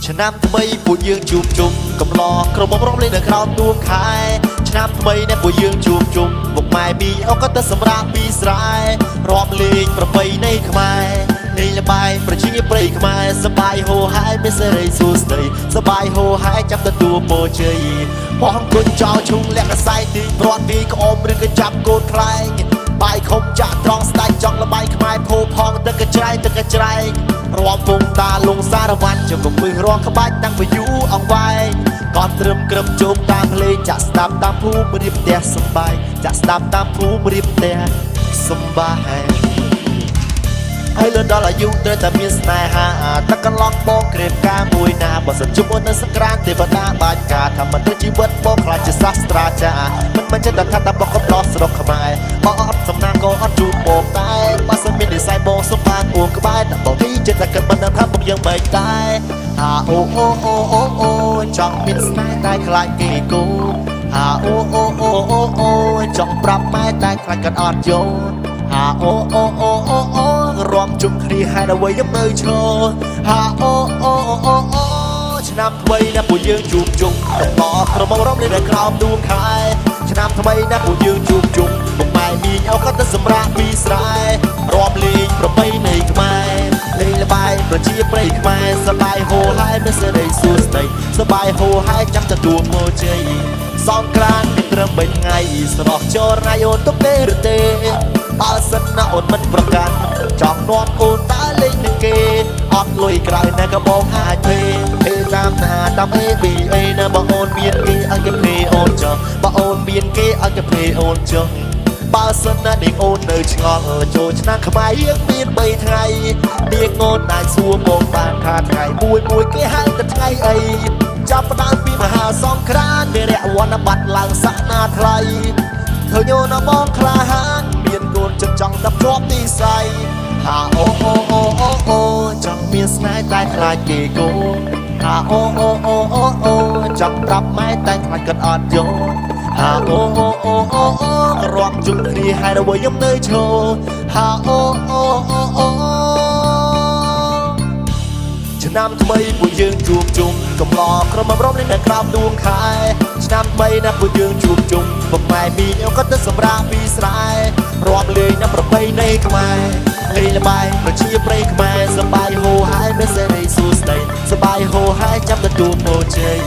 ឆ្នាំថ្មីពួកយើងជួបជុំកំឡោក្រុមរំលេងនៅក្រោមទួងខែឆ្នាំថ្មីនេះពួកយើងជួបជុំពុកម៉ែមីអូក៏ទៅសម្រាប់ពីស្រែរាប់លេងប្រពៃណីខ្មែរលេងល្បែងប្រជាប្រិយខ្មែរសបាយហូហែមានសេរីសួស្តីសបាយហូហែចាប់ទទួលពរជ័យបងគុញចោលឈុងលាក់កសែងទីព្រាត់វាក្អមឬក៏ចាប់កូនខ្លែងបាយខំចាក់ត្រង់ស្ដាច់ចង់ល្បែងខ្មែរភោផងទឹកកច្រែងរាប់ពងតាលងសារវ័តចំកំពឹសរងក្បាច់តាំងពីយូរអង្វែងកត់ត្រឹមក្រឹមជោមតាមភ្លេងចាក់ស្ដាប់តាមភូមិរៀបផ្ទះសំបាយចាក់ស្ដាប់តាមភូមិរៀបផ្ទះសំបាយហើយលឿនដល់អាយុត្រូវតែមានស្នេហាទឹកកន្លងបងក្រៀមការមួយណាបើសិនជុំនៅសង្គ្រាមទេវតាបាច់ការថាមិនទៅជីវិតបងខ្លាចជាសាស្ត្រាចារ្យមិនចេះតែថាតែបងក៏ដោះស្រុកខ្មែរបងអត់សំណាងក៏អត់ជួបបងតែបើសិនមាននិស័យបងសុំបានអួងក្បែរតែបងទីចិត្តតែគិតមិនដឹងថាបងយ៉ាងម៉េចដែរអូចង់មានស្នេហ៍តែខ្លាចគេគូអូចង់ប្រាប់ម៉ែតែខ្លាចគាត់អត់យល់អូរំជុំគ្នាហើយអ្វីយកនៅឈរអូឆ្នាំថ្មីណាពួកយើងជួបជុំតំណក្រមរំលេងនៅក្រោមដួងខែឆ្នាំថ្មីណាពួកយើងជួបជុំពុកម៉ែមីងអូក៏ទៅសម្រាប់ពីស្រែរាប់លេងប្រពៃណីខ្មែរលេងល្បែងប្រជាប្រិយខ្មែរសប្បាយហូហែមានសេរីសួស្តីសប្បាយហូហែចាំទទួលពរជ័យសងក្រានមានត្រឹម3ថ្ងៃស្រស់ចរណាយអូនទុកទេឬទេបើសិនណាអូនមិនប្រកាន់ចង់នាំអូនដើរលេងនឹងគេអត់លុយក្រៅណាក៏បងអាចពេតាមណាតាមABA ណាបើអូនមានគេឲ្យគេពេអូនចង់បើអូនមានគេឲ្យគេពេអូនចង់បើសិនណានាងអូននៅឆ្ងល់ចូលឆ្នាំខ្មែរយើងមាន3ថ្ងៃនាងអូនអាចសួរបងបានថាថ្ងៃមួយគេហៅតែថ្ងៃអីចាប់ផ្ដើមពីមហាសង្គ្រាមវារៈវណ្ណប័ត្រឡើងសាសនាថ្លៃធ្វើញោណាបងក្លាហានមានកូនចិត្តចង់ដាប់ជាប់ទីស័យអូចង់មានស្នេហ៍តែខ្លាចគេគោអូចង់ប្រាប់ម៉ែតែខ្លាចគាត់អត់យល់អូរំជុំគ្នាហើយអ្វីខ្ញុំនៅឈរអូឆ្នាំថ្មីពួកយើងជួបជុំកំឡោក្រុមរំលេងនៅក្រោមដួងខែឆ្នាំថ្មីណាពួកយើងជួបជុំពុកម៉ែមីងអូក៏ទៅសម្រាប់ពីស្រែរាប់លេងនៅប្រពៃណីខ្មែរលេងល្បែងប្រជាប្រិយខ្មែរសប្បាយហូហែមានសេរីសួស្តីសប្បាយហូហែចាំទទួលពរជ័យ